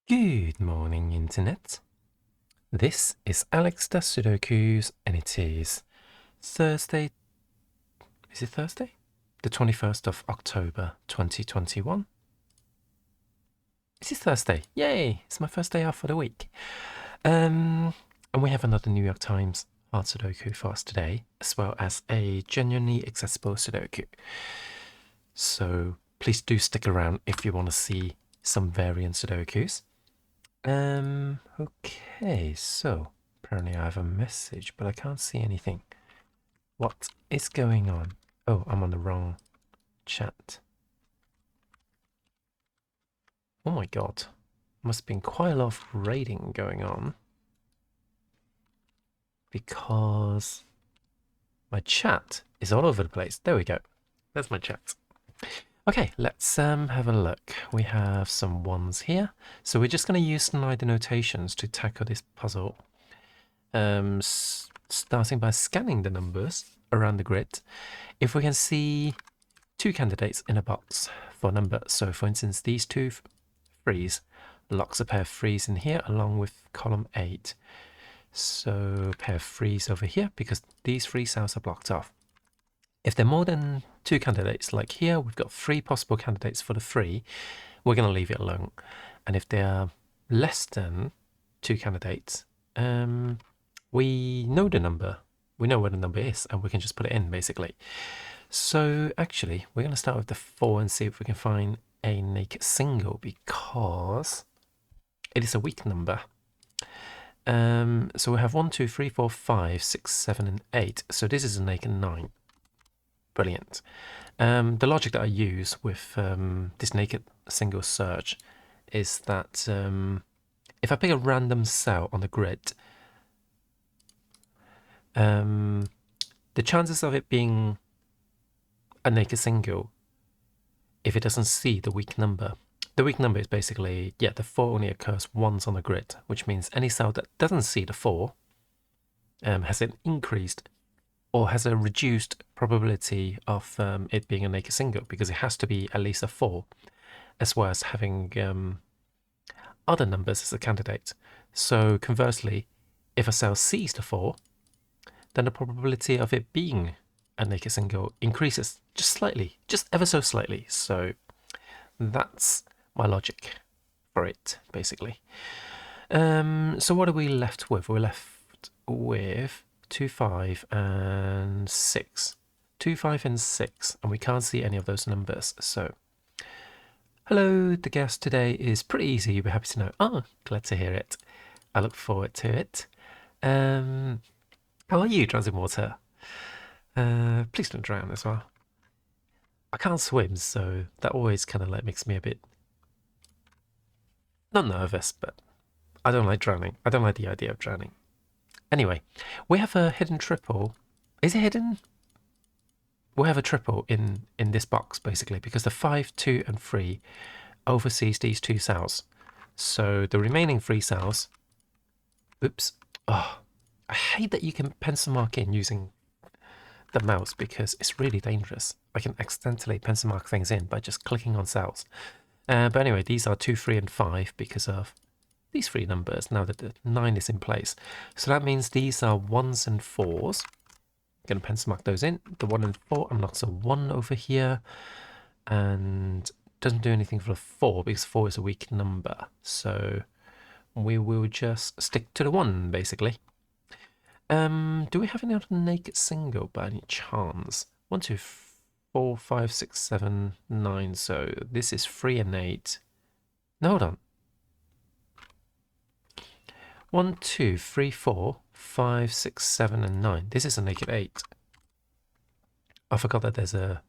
Good morning, Internet. This is Alex does Sudokus, and it is Thursday. Is it Thursday? The 21st of October 2021. Is it Thursday? Yay! It's my first day off for the week. And we have another New York Times hard Sudoku for us today, as well as a genuinely accessible Sudoku. So please do stick around if you want to see some variant Sudokus. Okay, so apparently I have a message, but I can't see anything. What is going on? Oh, I'm on the wrong chat. Oh my god. Must have been quite a lot of raiding going on. Because my chat is all over the place. There we go. That's my chat. Okay, let's have a look. We have some ones here. So we're just going to use Snyder notations to tackle this puzzle. Starting by scanning the numbers around the grid. If we can see two candidates in a box for a number. So for instance, these two threes locks a pair of threes in here along with column 8. So pair of threes over here because these three cells are blocked off. If they're more than two candidates, like here, we've got 3 possible candidates for the 3, we're going to leave it alone. And if they are less than 2 candidates, we know the number. We know where the number is, and we can just put it in, basically. So actually, we're going to start with the 4 and see if we can find a naked single, because it is a weak number. So we have 1, 2, 3, 4, 5, 6, 7, and 8. So this is a naked 9. Brilliant. The logic that I use with this naked single search is that if I pick a random cell on the grid, the chances of it being a naked single, if it doesn't see the weak number is basically, yeah, the 4 only occurs once on the grid, which means any cell that doesn't see the 4 has an increased or has a reduced probability of it being a naked single, because it has to be at least a 4, as well as having other numbers as a candidate. So conversely, if a cell sees the 4, then the probability of it being a naked single increases just slightly, just ever so slightly. So that's my logic for it, basically. So what are we left with? We're left with 2, 5, and 6. 2, 5, and 6, and we can't see any of those numbers. So, hello, the guest today is pretty easy. You'll be happy to know. Oh, glad to hear it. I look forward to it. How are you, Transit Water? Please don't drown as well. I can't swim, so that always kind of like makes me a bit not nervous, but I don't like drowning. I don't like the idea of drowning. Anyway, we have a hidden triple. Is it hidden? We have a triple in this box, basically, because the 5, 2, and 3 oversees these 2 cells. So the remaining 3 cells... Oops. Oh, I hate that you can pencil mark in using the mouse, because it's really dangerous. I can accidentally pencil mark things in by just clicking on cells. But anyway, these are 2, 3, and 5 because of these 3 numbers, now that the 9 is in place. So that means these are 1s and 4s. I'm going to pencil mark those in. The 1 and 4 unlocks a 1 over here, and doesn't do anything for the 4 because 4 is a weak number. So we will just stick to the 1, basically. Do we have any other naked single by any chance? 1, 2, 4, 5, 6, 7, 9. So this is 3 and 8. No, hold on. 1, 2, 3, 4, 5, 6, 7, and 9. This is a naked 8. I forgot that there's a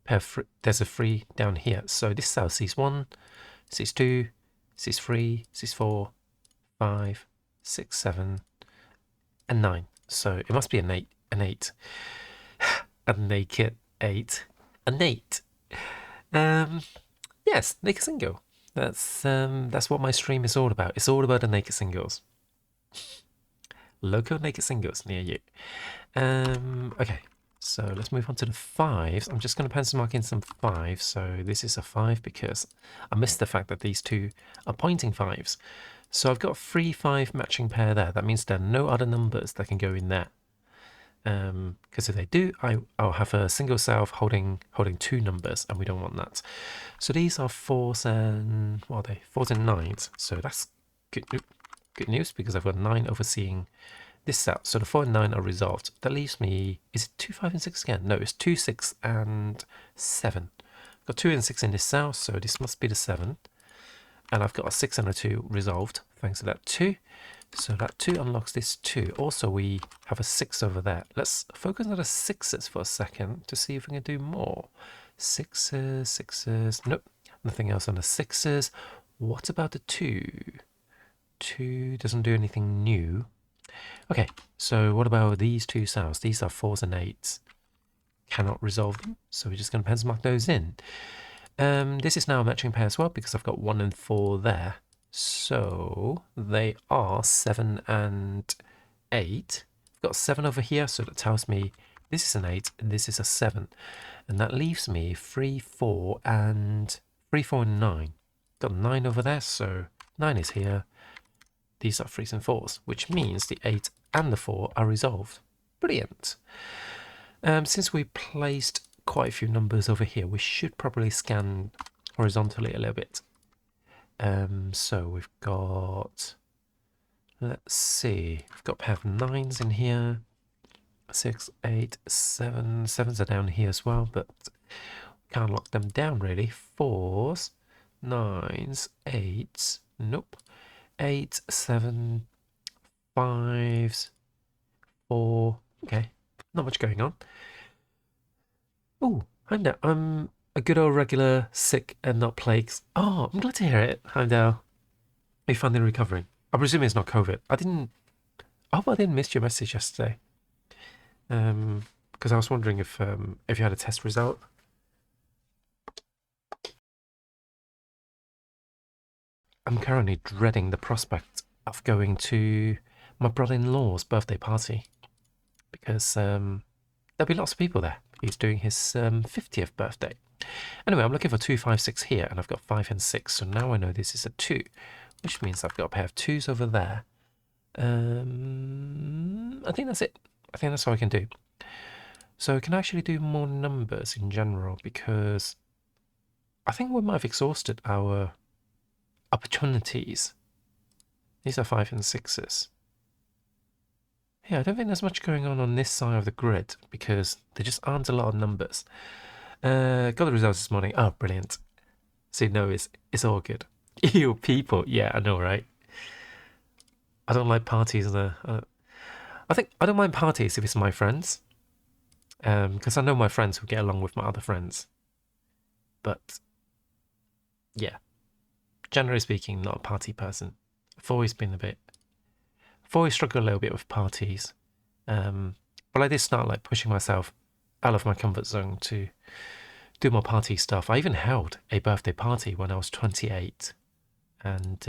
pair of there's a 3 down here. So this cell sees 1, sees 2, sees 3, sees 4, 5, 6, 7, and 9. So it must be an 8. An 8. A naked 8. An 8. Yes, naked single. That's what my stream is all about. It's all about the naked singles. Local naked singles near you. Okay, So let's move on to the 5s. I'm just going to pencil mark in some 5s. So this is a 5 because I missed the fact that these two are pointing 5s. So I've got a 3-5 matching pair there. That means there are no other numbers that can go in there. Because if they do, I'll have a single self holding two numbers, and we don't want that. So these are 4s and what are they? 4s and 9s. So that's good news because I've got 9 overseeing this cell. So the 4 and 9 are resolved. That leaves me, is it 2, 5, and 6 again? No, it's 2, 6, and 7. I've got 2 and 6 in this cell, so this must be the 7. And I've got a 6 and a 2 resolved thanks to that 2. So that 2 unlocks this 2. Also, we have a 6 over there. Let's focus on the 6s for a second to see if we can do more. 6s, 6s. Nope, nothing else on the 6s. What about the 2? 2 doesn't do anything new. Okay, so what about these two cells? These are 4s and 8s. Cannot resolve them, so we're just going to pencil mark those in. This is now a matching pair as well because I've got 1 and 4 there. So they are 7 and 8. I've got 7 over here, so that tells me this is an 8 and this is a 7. And that leaves me 3, 4, and 3, 4, and 9. Got 9 over there, so 9 is here. These are 3s and 4s, which means the 8 and the 4 are resolved. Brilliant. Since we placed quite a few numbers over here, we should probably scan horizontally a little bit. So we've got, let's see, we've got a pair of 9s in here, 6, 8, 7, 7s are down here as well, but can't lock them down really. 4s, 9s, 8s, nope, 8, 7, 5s, 4, okay, not much going on. Oh, Heimdall, I'm a good old regular, sick and not plagues. Oh, I'm glad to hear it, Heimdall. Are you finally recovering? I presume it's not COVID. I hope I didn't miss your message yesterday. Because I was wondering if you had a test result. I'm currently dreading the prospect of going to my brother-in-law's birthday party because there'll be lots of people there. He's doing his 50th birthday. Anyway, I'm looking for 2, 5, 6 here, and I've got 5 and 6, so now I know this is a 2, which means I've got a pair of 2s over there. I think that's it. I think that's all I can do. So I can actually do more numbers in general, because I think we might have exhausted our opportunities. These are 5 and 6s. Yeah, I don't think there's much going on this side of the grid, because there just aren't a lot of numbers. Got the results this morning. Oh, brilliant. So no, it's all good. Ew, people. Yeah, I know, right? I don't like parties. I think I don't mind parties if it's my friends. Because I know my friends will get along with my other friends. But, yeah. Generally speaking, not a party person. I've always struggled a little bit with parties. But I did start like pushing myself out of my comfort zone to do more party stuff. I even held a birthday party when I was 28. And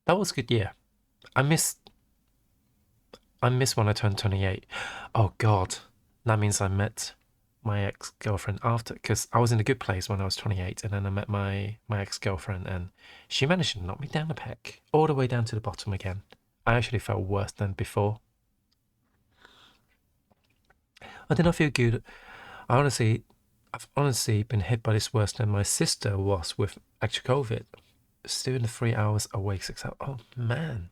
that was a good year. I miss when I turned 28. Oh God, that means I met my ex-girlfriend after, because I was in a good place when I was 28, and then I met my ex-girlfriend, and she managed to knock me down a peg, all the way down to the bottom again. I actually felt worse than before. I did not feel good. I've honestly been hit by this worse than my sister was with actual COVID. Still in the 3 hours awake, 6 hours. Oh man.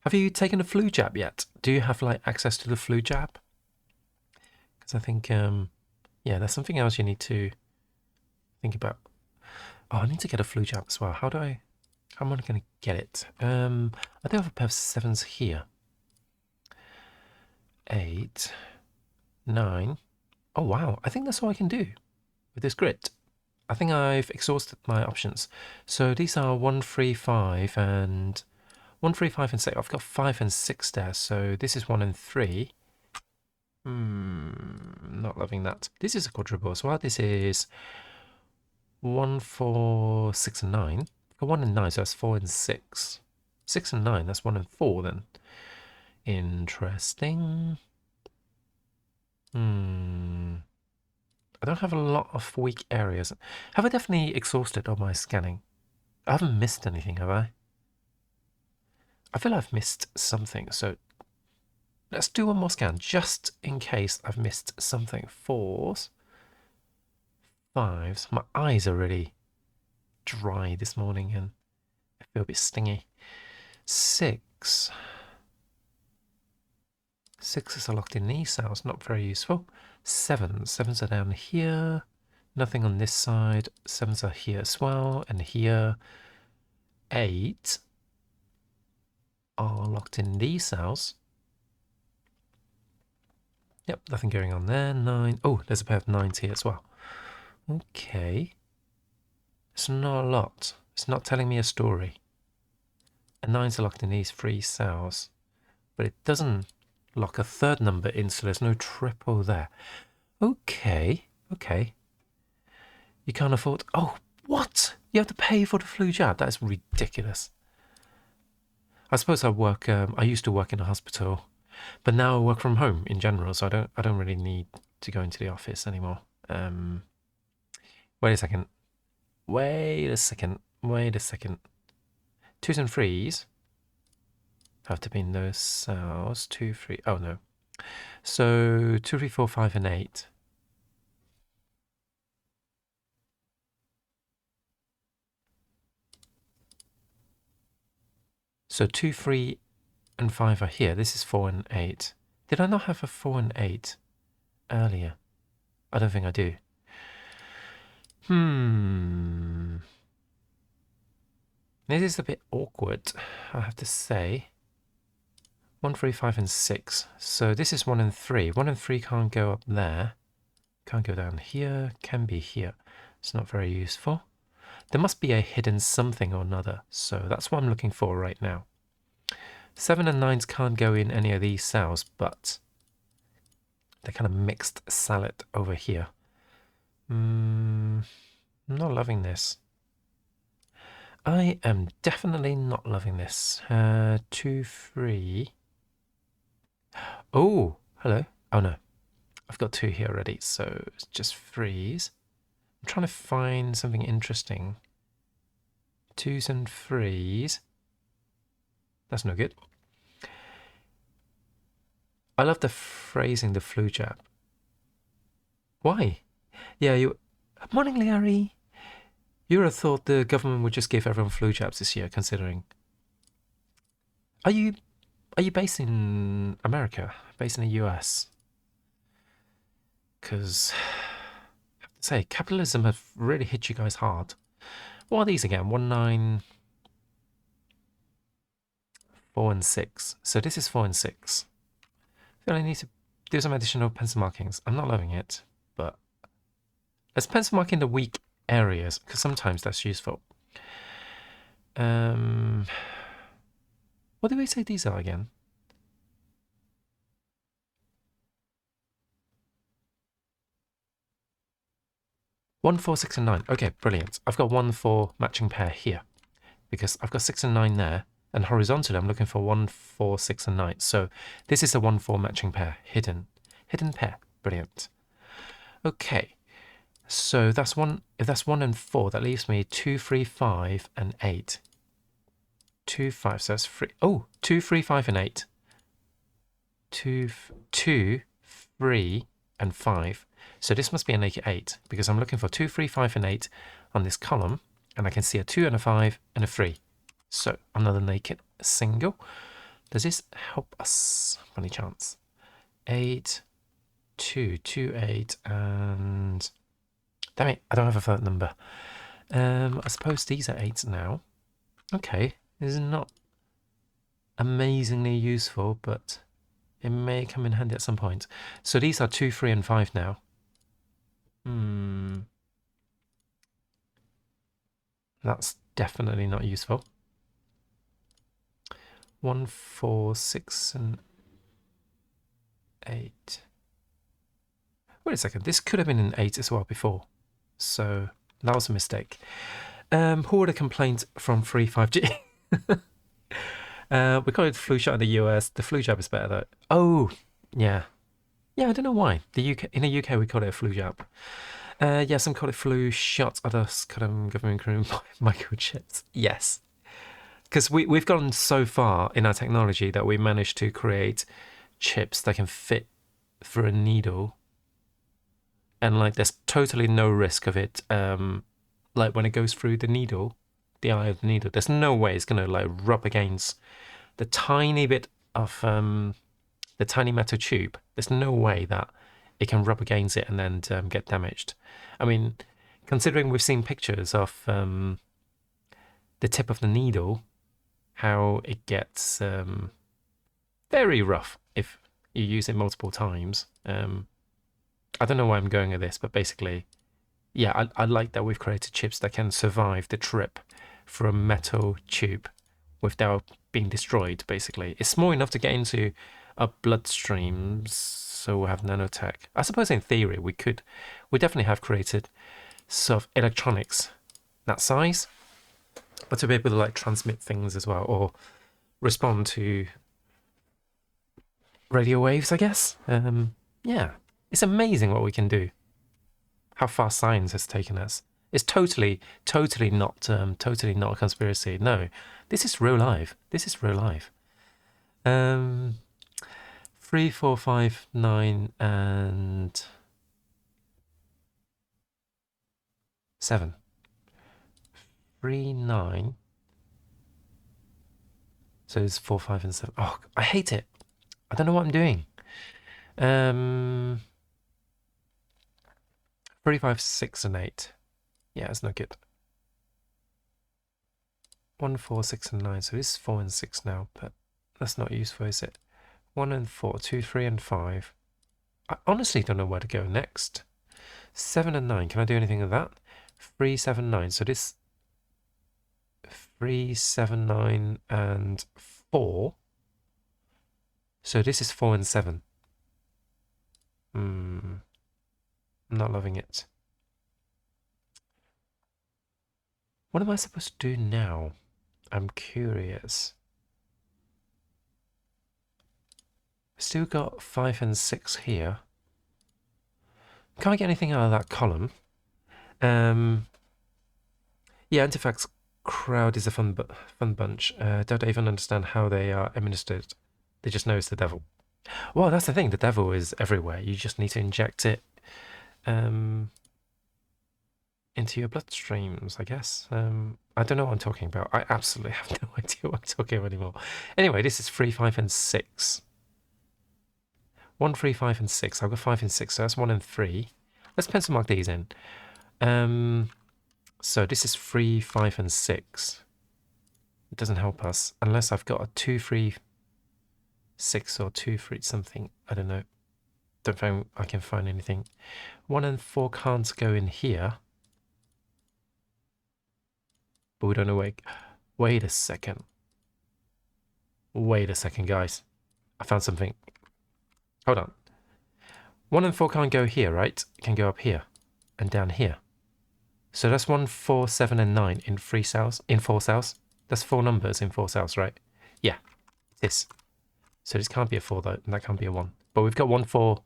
Have you taken a flu jab yet? Do you have like access to the flu jab? Because I think, yeah, there's something else you need to think about. Oh, I need to get a flu jab as well. How am I going to get it? I do have a pair of 7s here. 8, 9. Oh wow, I think that's all I can do with this grid. I think I've exhausted my options. So these are 1, 3, 5, and 1, 3, 5, and 6. I've got 5 and 6 there, so this is 1 and 3. Not loving that. This is a quadruple as well. This is 1, 4, 6, and 9. I've got 1 and 9, so that's 4 and 6. 6 and 9, that's 1 and 4 then. Interesting. I don't have a lot of weak areas. Have I definitely exhausted all my scanning? I haven't missed anything, have I? I feel I've missed something, so let's do one more scan, just in case I've missed something. 4s, 5s. My eyes are really dry this morning and I feel a bit stingy. 6. 6s are locked in these cells, not very useful. 7s. 7s are down here. Nothing on this side. 7s are here as well, and here. 8 are locked in these cells. Yep, nothing going on there. 9. Oh, there's a pair of 9s here as well. Okay. It's not a lot. It's not telling me a story. And 9s are locked in these 3 cells. But it doesn't lock a third number in, so there's no triple there. Okay, okay. You can't afford... Oh, what? You have to pay for the flu jab? That is ridiculous. I suppose I used to work in a hospital, but now I work from home in general, so I don't really need to go into the office anymore. Wait a second. Wait a second. 2s and 3s have to be in those cells. 2, 3. Oh no. So 2, 3, 4, 5, and 8. So 2, 3, and 5 are here. This is 4 and 8. Did I not have a 4 and 8 earlier? I don't think I do. This is a bit awkward, I have to say. 1, 3, 5, and 6. So this is 1 and 3. 1 and 3 can't go up there. Can't go down here. Can be here. It's not very useful. There must be a hidden something or another. So that's what I'm looking for right now. 7 and 9s can't go in any of these cells, but they're kind of mixed salad over here. I'm not loving this. I am definitely not loving this. 2, 3. Oh, hello. Oh no, I've got 2 here already, so it's just 3s. I'm trying to find something interesting. 2s and 3s. That's no good. I love the phrasing, the flu jab. Why? Yeah, you... Morning, Larry. You would have thought the government would just give everyone flu jabs this year, considering... Are you based in America? Based in the US? Because, I have to say, capitalism have really hit you guys hard. What are these again? 1, 9... 4 and 6. So this is 4 and 6. I feel I need to do some additional pencil markings. I'm not loving it, but let's pencil mark in the weak areas, because sometimes that's useful. What did we say these are again? One, 4, 6, and 9. Okay, brilliant. I've got 1, 4 matching pair here, because I've got 6 and 9 there, and horizontally I'm looking for 1, 4, 6, and 9. So this is a 1, 4 matching pair, hidden pair. Brilliant. Okay. So that's 1. If that's 1 and 4, that leaves me 2, 3, 5, and 8. 2, 5. So that's 3. Oh, 2, 3, 5, and 8. 2, 3, and 5. So this must be a naked 8, because I'm looking for 2, 3, 5, and 8 on this column, and I can see a 2 and a 5 and a 3. So another naked single. Does this help us by any chance? 8, 2, 2, 8, and... Damn it, I don't have a third number. I suppose these are 8s now. Okay, this is not amazingly useful, but it may come in handy at some point. So these are 2, 3, and 5 now. That's definitely not useful. 1, 4, 6, and 8. Wait a second, this could have been an 8 as well before. So that was a mistake. Who would have complained from 5G? We got it flu shot in the US. The flu jab is better though. Oh, yeah. Yeah, I don't know why. In the UK we call it a flu jab. Yeah, some call it flu shot, others call them government cream microchips. Yes, because we've gone so far in our technology that we managed to create chips that can fit through a needle, and like there's totally no risk of it. Like when it goes through the needle, the eye of the needle, there's no way it's gonna like rub against the tiny bit of the tiny metal tube. There's no way that it can rub against it and then get damaged. I mean, considering we've seen pictures of the tip of the needle, how it gets very rough if you use it multiple times. I don't know why I'm going with this, but basically, yeah, I like that we've created chips that can survive the trip for a metal tube without being destroyed, basically. It's small enough to get into our bloodstreams, so we'll have nanotech. I suppose in theory we definitely have created sort of electronics that size, but to be able to like transmit things as well, or respond to radio waves, I guess. Yeah, it's amazing what we can do. How far science has taken us. It's totally not a conspiracy. No, this is real life. This is real life. 3, 4, 5, 9, and 7. 3, 9. So it's 4, 5, and 7. Oh, I hate it. I don't know what I'm doing. 3, 5, 6, and 8. Yeah, it's not good. 1, 4, 6, and 9. So this is 4 and 6 now, but that's not useful, is it? 1 and 4, 2, 3, and 5. I honestly don't know where to go next. 7 and 9. Can I do anything with that? 3, 7, 9. So this 3, 7, 9, and 4. So this is 4 and 7. I'm not loving it. What am I supposed to do now? I'm curious. Still got 5 and 6 here. Can't get anything out of that column. Yeah, Antifacts crowd is a fun bunch. Don't even understand how they are administered. They just know it's the devil. Well, that's the thing. The devil is everywhere. You just need to inject it into your bloodstreams, I guess. I don't know what I'm talking about. I absolutely have no idea what I'm talking about anymore. Anyway, this is 3, 5, and 6. 1, 3, 5, and 6. I've got 5 and 6, so that's 1 and 3. Let's pencil mark these in. So this is 3, 5, and 6. It doesn't help us unless I've got a 2, 3, 6 or 2, 3 something. I don't know. Don't think I can find anything. 1 and 4 can't go in here. But we don't know where. Wait a second. Wait a second, guys. I found something. Hold on. 1 and 4 can't go here, right? It can go up here and down here. So that's 1, 4, 7, and 9 in 3 cells, in 4 cells. That's 4 numbers in 4 cells, right? Yeah, this. So this can't be a 4 though, and that can't be a 1. But we've got 1, 4,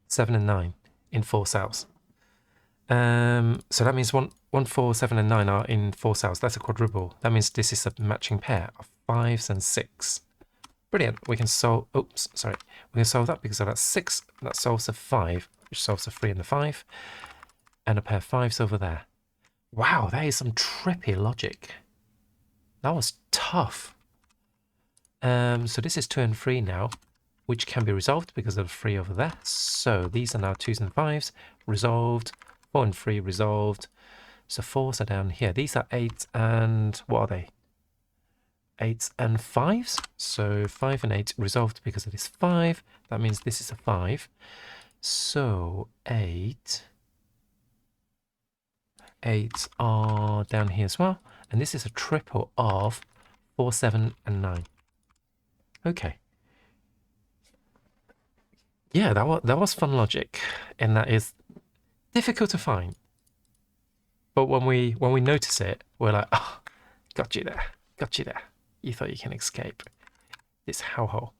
7, and 9 in 4 cells. So that means 1, 4, 7, and 9 are in 4 cells. That's a quadruple. That means this is a matching pair of 5s and 6. Brilliant. We can solve. Oops, sorry. We can solve that because of that 6. That solves a 5, which solves a 3 and the 5, and a pair of 5s over there. Wow, that is some trippy logic. That was tough. So this is 2 and 3 now, which can be resolved because of the 3 over there. So these are now 2s and 5s resolved. 4 and 3 resolved. So 4s are down here. These are 8 and what are they? 8s and 5s. So 5 and 8 resolved because of this 5. That means this is a 5. So 8 are down here as well. And this is a triple of 4, 7, and 9. Okay. Yeah, that was fun logic, and that is difficult to find. But when we notice it, we're like, oh, got you there. You thought you can escape this hellhole.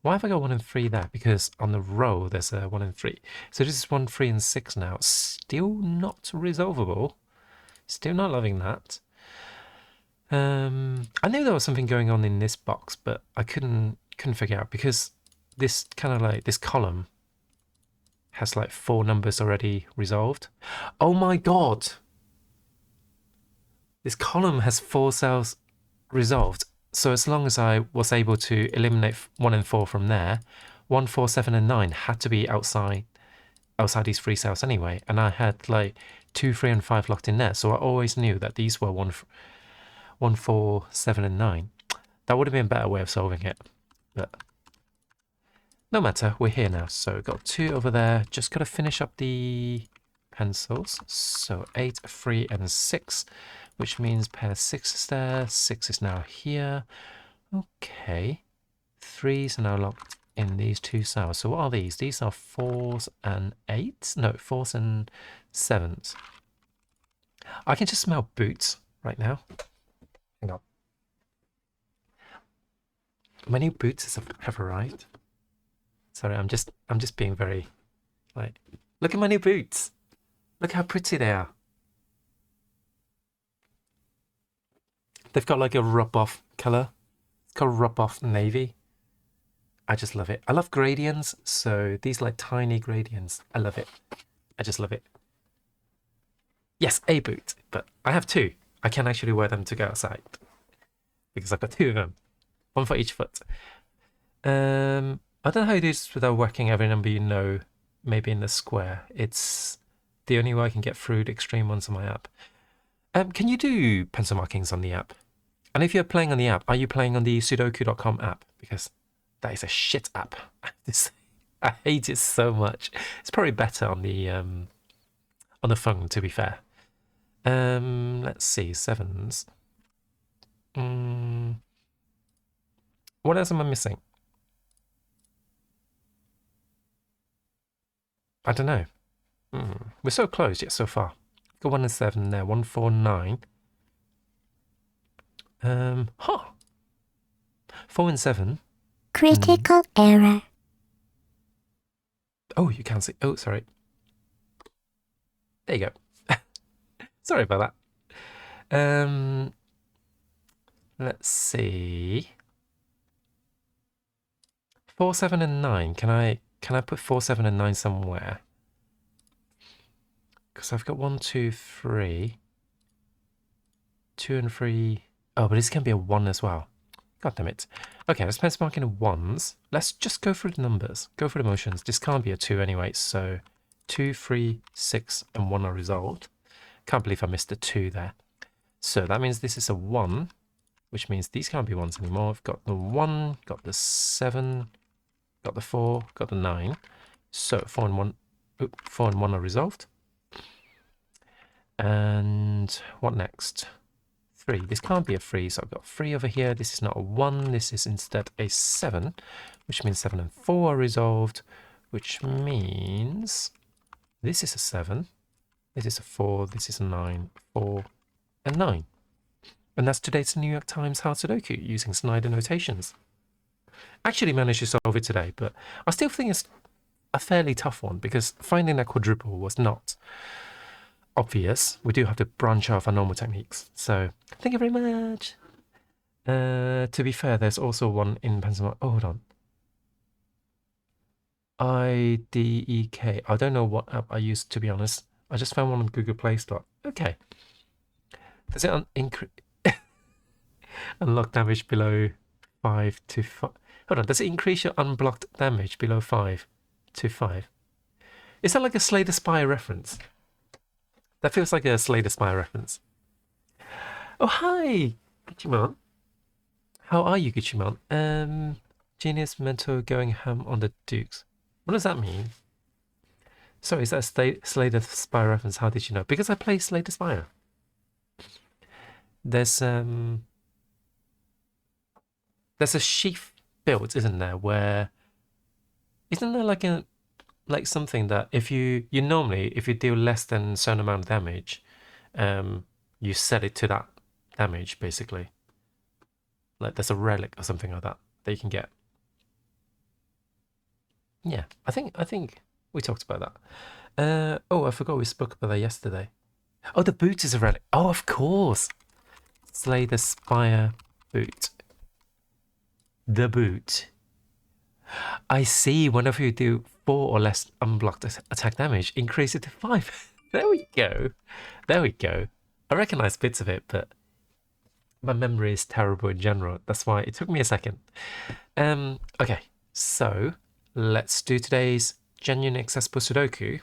Why have I got 1 and 3 there? Because on the row there's a 1 and 3. So this is 1, 3, and 6 now. Still not resolvable. Still not loving that. I knew there was something going on in this box, but I couldn't figure out because this kind of like this column has like 4 numbers already resolved. Oh my god! This column has 4 cells resolved. So as long as I was able to eliminate 1 and 4 from there, 1, 4, 7, and 9 had to be outside these 3 cells anyway. And I had like 2, 3, and 5 locked in there. So I always knew that these were 1, 4, 7, and 9. That would have been a better way of solving it. But no matter, we're here now. So we've got 2 over there. Just got to finish up the pencils. So 8, 3, and 6, which means pair 6 is there. 6 is now here. Okay. 3s are now locked in these 2 cells. So what are these? These are 4s and 8s? No, 4s and 7s. I can just smell boots right now. Hang on. My new boots have arrived. Sorry, I'm just being very like, look at my new boots. Look how pretty they are. They've got like a rub-off color. It's called rub-off navy. I just love it. I love gradients, so these like tiny gradients. I love it. I just love it. Yes, a boot, but I have 2. I can actually wear them to go outside because I've got 2 of them, 1 for each foot. I don't know how you do this without working every number you know, maybe in the square. It's the only way I can get through the extreme ones on my app. Can you do pencil markings on the app? And if you're playing on the app, are you playing on the Sudoku.com app? Because that is a shit app. I hate it so much. It's probably better on the phone, to be fair. Let's see, 7s. What else am I missing? I don't know. We're so close yet so far. Got 1 and 7 there. 1, 4, 9. 4 and 7. Critical error. Oh, you can't see. Oh, sorry. There you go. Sorry about that. Let's see. 4, 7, and 9. Can I put 4, 7, and 9 somewhere? Because I've got 1, 2, 3. 2 and 3. Oh, but this can be a 1 as well. God damn it. Okay, let's pencil mark in 1s. Let's just go through the numbers. Go through the motions. This can't be a 2 anyway, so 2, 3, 6, and 1 are resolved. Can't believe I missed a 2 there. So that means this is a 1, which means these can't be 1s anymore. I've got the 1, got the 7, got the 4, got the 9. So 4 and 1, 4 and 1 are resolved. And what next? 3. This can't be a 3, so I've got 3 over here. This is not a 1. This is instead a 7, which means 7 and 4 are resolved, which means this is a 7. This is a 4. This is a 9. 4 and 9. And that's today's New York Times Hard Sudoku using Snyder notations. Actually managed to solve it today, but I still think it's a fairly tough one because finding that quadruple was not obvious. We do have to branch off our normal techniques. So thank you very much. To be fair, there's also one in pencil. Oh, hold on. IDEK. I don't know what app I used, to be honest. I just found one on Google Play Store. Okay. Does it unlock damage below 5 to 5? Hold on. Does it increase your unblocked damage below 5 to 5? Is that like a Slay the Spire reference? That feels like a Slay the Spire reference. Oh, hi, Gucciman. How are you, Gucciman? Genius mentor going ham on the Dukes. What does that mean? Sorry, is that a Slay the Spire reference? How did you know? Because I play Slay the Spire. There's a sheaf build, isn't there? Where isn't there like something that if you normally if you deal less than a certain amount of damage, you set it to that damage basically. Like there's a relic or something like that you can get. Yeah, I think we talked about that. Oh, I forgot we spoke about that yesterday. Oh, the boot is a relic. Oh, of course. Slay the Spire boot. The boot. I see. Whenever you do 4 or less unblocked attack damage, increase it to 5. There we go. There we go. I recognize bits of it, but my memory is terrible in general. That's why it took me a second. Okay, so let's do today's genuine accessible Sudoku.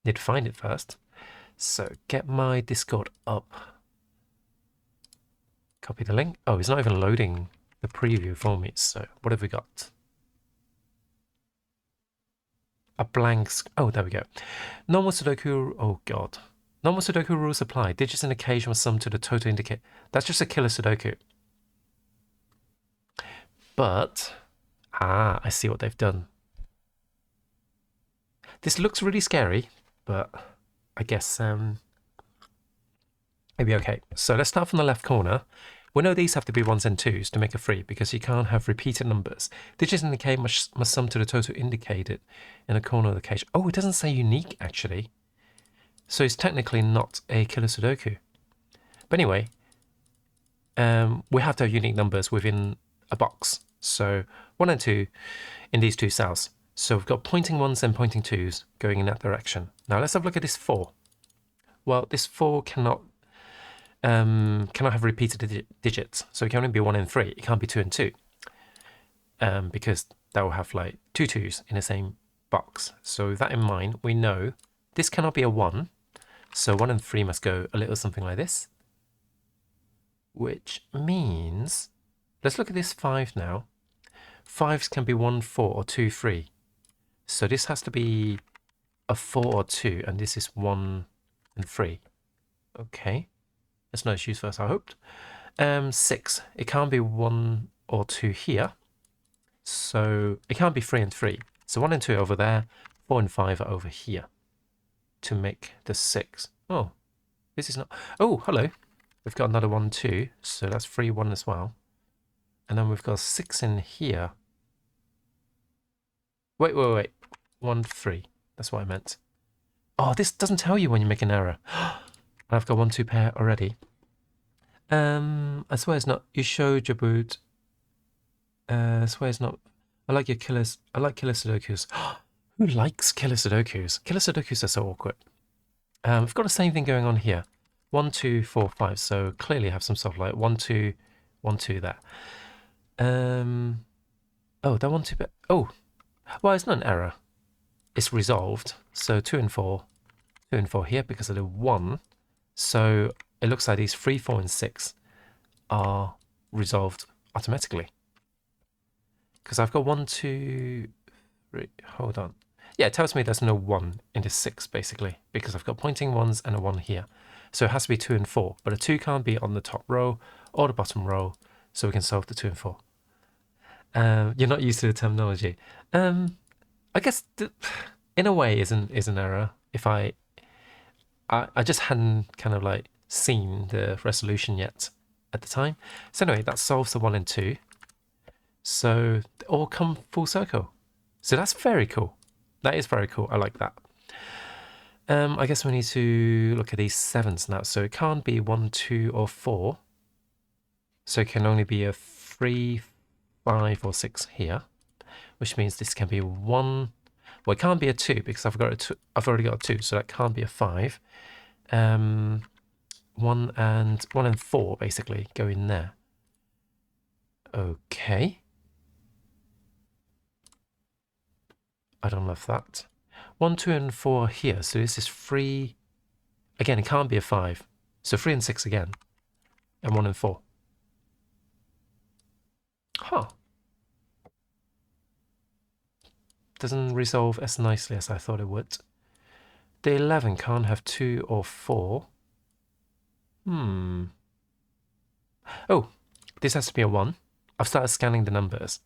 Need to find it first. So get my Discord up. Copy the link. Oh, it's not even loading the preview for me. So what have we got? A blank. Oh, there we go. Normal Sudoku. Oh god. Normal Sudoku rules apply. Digits in occasion sum to the total indicate. That's just a killer Sudoku. But I see what they've done. This looks really scary, but I guess maybe okay. So let's start from the left corner. We know these have to be 1s and 2s to make a 3 because you can't have repeated numbers. Digits in the cage must sum to the total indicated in a corner of the cage. Oh, it doesn't say unique actually. So it's technically not a killer Sudoku. But anyway, we have to have unique numbers within a box. So 1 and 2 in these 2 cells. So we've got pointing 1s and pointing 2s going in that direction. Now let's have a look at this 4. Well, this 4 cannot have repeated digits, so it can only be 1 and 3. It can't be 2 and 2, because that will have like 2 2s in the same box. So with that in mind, we know this cannot be a 1, so 1 and 3 must go a little something like this, which means let's look at this 5 now. 5s can be 1 4 or 2 3, so this has to be a 4 or 2, and this is 1 and 3. Okay. There's no issues first, I hoped. 6. It can't be 1 or 2 here. So it can't be 3 and 3. So 1 and 2 are over there. 4 and 5 are over here. To make the 6. Oh, this is not... Oh, hello. We've got another 1, 2. So that's 3, 1 as well. And then we've got 6 in here. Wait. 1, 3. That's what I meant. Oh, this doesn't tell you when you make an error. I've got 1, 2 pair already. I swear it's not. You showed your boot. I swear it's not. I like your killers. I like killer Sudokus. Who likes killer Sudokus? Killer Sudokus are so awkward. We've got the same thing going on here. 1, 2, 4, 5. So clearly have some stuff like 1, 2, 1, 2 there. Oh, that 1, 2. Oh, well, it's not an error. It's resolved. So 2 and 4. 2 and 4 here because of the 1. So it looks like these 3, 4, and 6 are resolved automatically. Because I've got 1, 2, 3. Hold on. Yeah, it tells me there's no 1 in this 6, basically, because I've got pointing 1s and a 1 here. So it has to be 2 and 4, but a 2 can't be on the top row or the bottom row, so we can solve the 2 and 4. You're not used to the terminology. I guess in a way is an error. If I just hadn't kind of like seen the resolution yet at the time. So anyway, that solves the 1 and 2. So they all come full circle. So that's very cool. That is very cool. I like that. I guess we need to look at these 7s now. So it can't be 1, 2, or 4. So it can only be a 3, 5, or 6 here, which means this can be 1. Well, it can't be a 2 because I've already got a 2, so that can't be a 5. 1 and 4 basically go in there. Okay. I don't love that. 1, 2, and 4 here. So this is 3. Again, it can't be a 5. So 3 and 6 again. And 1 and 4. Huh. Doesn't resolve as nicely as I thought it would. The 11 can't have 2 or 4. Oh, this has to be a 1. I've started scanning the numbers.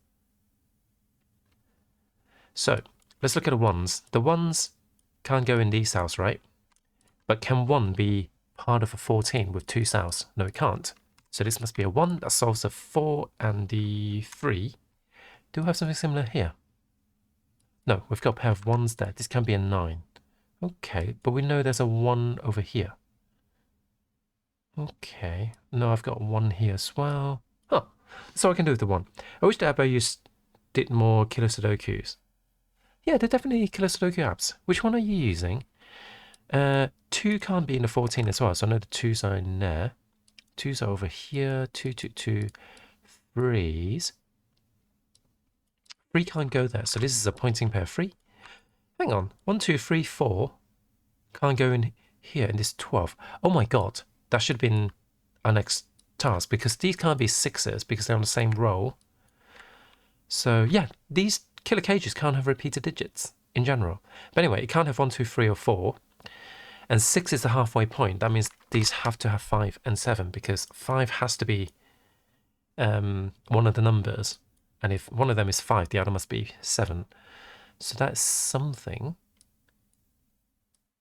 So, let's look at the 1s. The 1s can't go in these cells, right? But can 1 be part of a 14 with 2 cells? No, it can't. So this must be a 1 that solves the 4 and the 3. Do we have something similar here? No, we've got a pair of 1s there. This can be a 9. Okay, but we know there's a 1 over here. Okay, no, I've got 1 here as well. Huh, so I can do with the 1. I wish that Abba did more killer Sudokus. Yeah, they're definitely killer Sudoku apps. Which one are you using? 2 can't be in the 14 as well, so I know the 2s are in there. 2s are over here, 2, 2, 2, 3s. 3 can't go there, so this is a pointing pair 3. Hang on, 1, 2, 3, 4 can't go in here in this 12. Oh my god, that should have been our next task, because these can't be 6s because they're on the same row. So yeah, these killer cages can't have repeated digits in general. But anyway, it can't have 1, 2, 3 or 4. And 6 is the halfway point. That means these have to have 5 and 7, because 5 has to be one of the numbers. And if one of them is 5, the other must be 7. So that's something.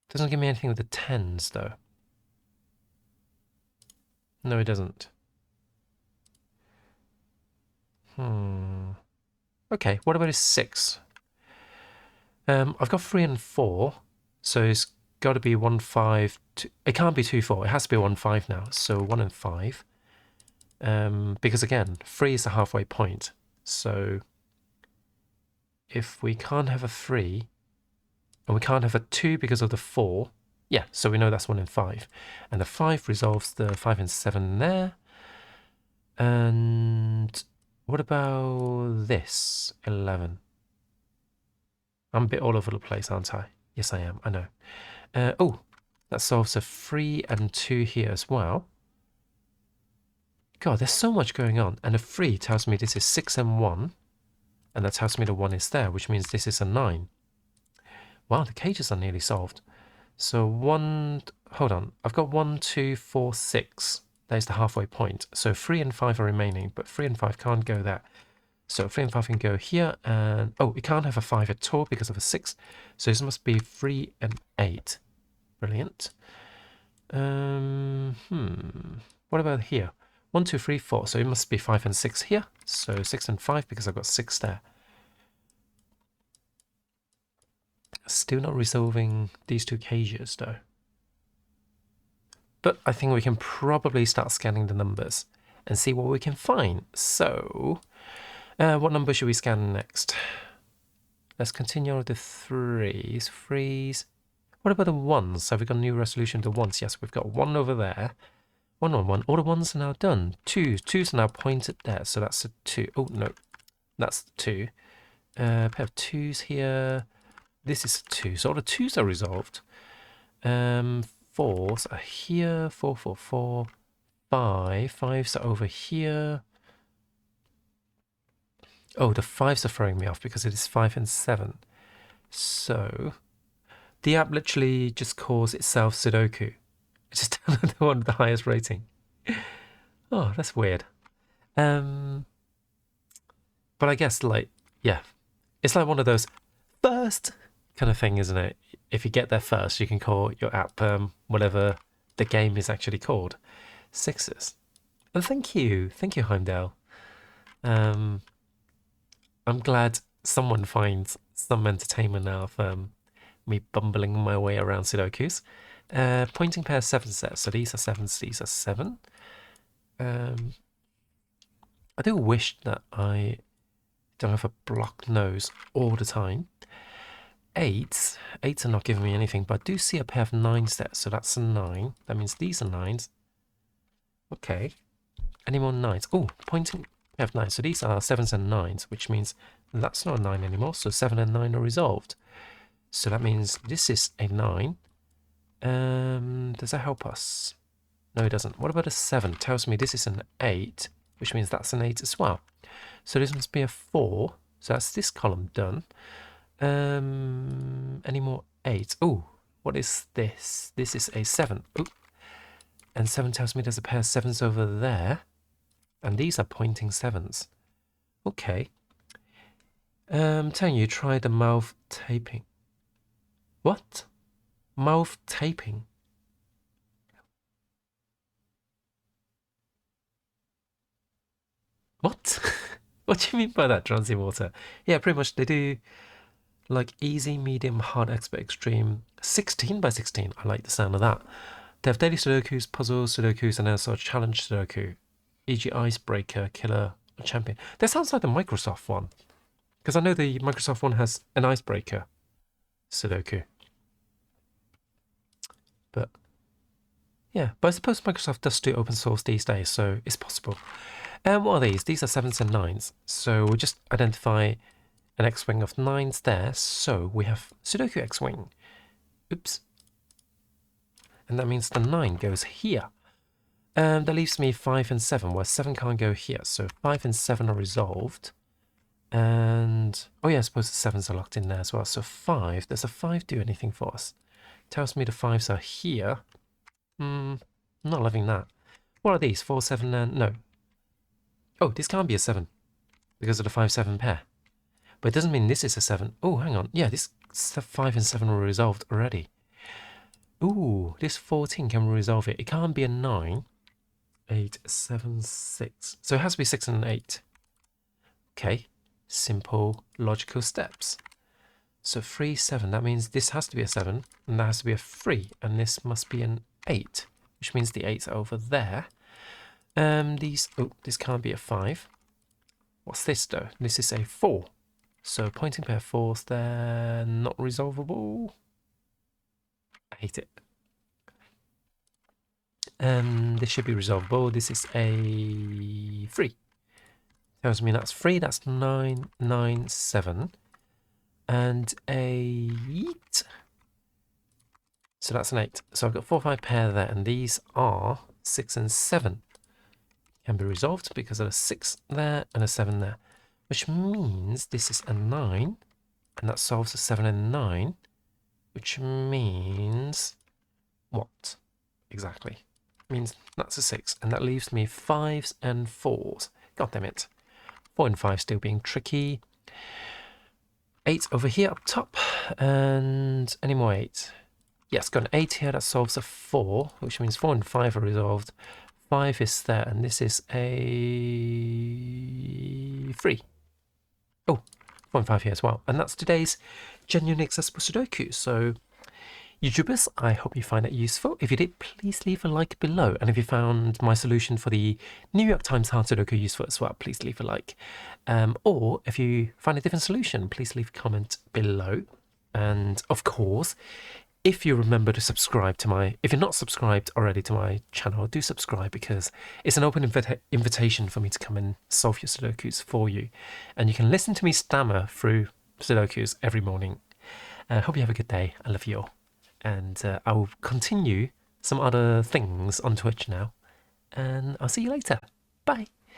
Doesn't give me anything with the 10s, though. No, it doesn't. Okay, what about a 6? I've got 3 and 4, so it's got to be 1, 5. It can't be 2, 4. It has to be 1, 5 now. So 1 and 5. Because again, 3 is the halfway point. So if we can't have a 3, and we can't have a 2 because of the 4, yeah, so we know that's 1 and 5. And the 5 resolves the 5 and 7 there. And what about this? 11. I'm a bit all over the place, aren't I? Yes, I am. I know. Oh, that solves a 3 and 2 here as well. God, there's so much going on. And a 3 tells me this is 6 and 1. And that tells me the 1 is there, which means this is a 9. Wow, the cages are nearly solved. So 1... Hold on. I've got 1, 2, 4, 6. There's the halfway point. So 3 and 5 are remaining, but 3 and 5 can't go there. So 3 and 5 can go here, and... Oh, it can't have a 5 at all because of a 6. So this must be 3 and 8. Brilliant. What about here? 1, 2, 3, 4. So it must be 5 and 6 here. So 6 and 5 because I've got 6 there. Still not resolving these 2 cages, though. But I think we can probably start scanning the numbers and see what we can find. So... what number should we scan next? Let's continue with the 3s. 3s. What about the 1s? Have we got a new resolution to 1s? Yes, we've got 1 over there. 1 on 1. All the 1s are now done. 2s. 2s are now pointed there. So that's a 2. Oh, no. That's the 2. Pair of 2s here. This is a 2. So all the 2s are resolved. 4s are here. 4, 4, 4. 5. 5s are over here. Oh, the 5s are throwing me off because it is 5 and 7. So, the app literally just calls itself Sudoku. It's just the one with the highest rating. Oh, that's weird. But I guess, like, yeah. It's like one of those first kind of thing, isn't it? If you get there first, you can call your app whatever the game is actually called. 6s. And thank you, Heimdall. I'm glad someone finds some entertainment out of me bumbling my way around Sudokus. Pointing pair 7 sets. So these are 7s, these are 7. I do wish that I don't have a blocked nose all the time. 8s. 8s are not giving me anything, but I do see a pair of 9s there. So that's a 9. That means these are 9s. Okay. Any more 9s? Oh, pointing... We have 9. So these are 7s and 9s, which means that's not a 9 anymore. So 7 and 9 are resolved. So that means this is a 9. Does that help us? No, it doesn't. What about a 7? Tells me this is an 8, which means that's an 8 as well. So this must be a 4. So that's this column done. Any more 8? Oh, what is this? This is a 7. Ooh. And 7 tells me there's a pair of 7s over there. And these are pointing 7s. Okay. Telling you, try the mouth taping. What? Mouth taping? What? What do you mean by that, Transy Water? Yeah, pretty much they do Like easy, medium, hard, expert, extreme. 16 by 16. I like the sound of that. They have daily Sudokus, puzzles, Sudokus, and also challenge Sudoku, e.g. icebreaker, killer, or champion. That sounds like the Microsoft one. Because I know the Microsoft one has an icebreaker Sudoku. But yeah, but I suppose Microsoft does do open source these days, so it's possible. And what are these? These are 7s and 9s. So we just identify an X-wing of 9s there. So we have Sudoku X-wing. Oops. And that means the 9 goes here. That leaves me 5 and 7, where 7 can't go here. So 5 and 7 are resolved. And, oh yeah, I suppose the 7s are locked in there as well. So 5, does a 5 do anything for us? Tells me the 5s are here. Not loving that. What are these? 4, 7, and, no. Oh, this can't be a 7, because of the 5-7 pair. But it doesn't mean this is a 7. Oh, hang on. Yeah, this 5 and 7 were resolved already. Ooh, this 14, can we resolve it? It can't be a 9. 8, 7, 6. So it has to be 6 and an 8. Okay, simple logical steps. So 3, 7, that means this has to be a 7, and that has to be a 3, and this must be an 8, which means the 8's are over there. This can't be a 5. What's this though? This is a 4. So pointing pair 4s, they're not resolvable. I hate it. This should be resolvable. This is a 3. Tells me that's 3. That's 9, 9, 7. And 8. So that's an 8. So I've got 4, 5 pair there. And these are 6 and 7. Can be resolved because of a 6 there and a 7 there. Which means this is a 9. And that solves a 7 and 9. Which means what? Exactly. Means that's a 6. And that leaves me 5s and 4s. God damn it. 4 and 5 still being tricky. 8 over here up top. And any more 8? Yes, got an 8 here. That solves a 4. Which means 4 and 5 are resolved. 5 is there. And this is a 3. Oh, 4 and 5 here as well. And that's today's genuinely accessible Sudoku. So YouTubers, I hope you find it useful. If you did, please leave a like below. And if you found my solution for the New York Times hard Sudoku useful as well, please leave a like. Or if you find a different solution, please leave a comment below. And of course, if you remember to subscribe to if you're not subscribed already to my channel, do subscribe, because it's an open invitation for me to come and solve your Sudokus for you. And you can listen to me stammer through Sudokus every morning. I hope you have a good day. I love you all. And I'll continue some other things on Twitch now. And I'll see you later. Bye.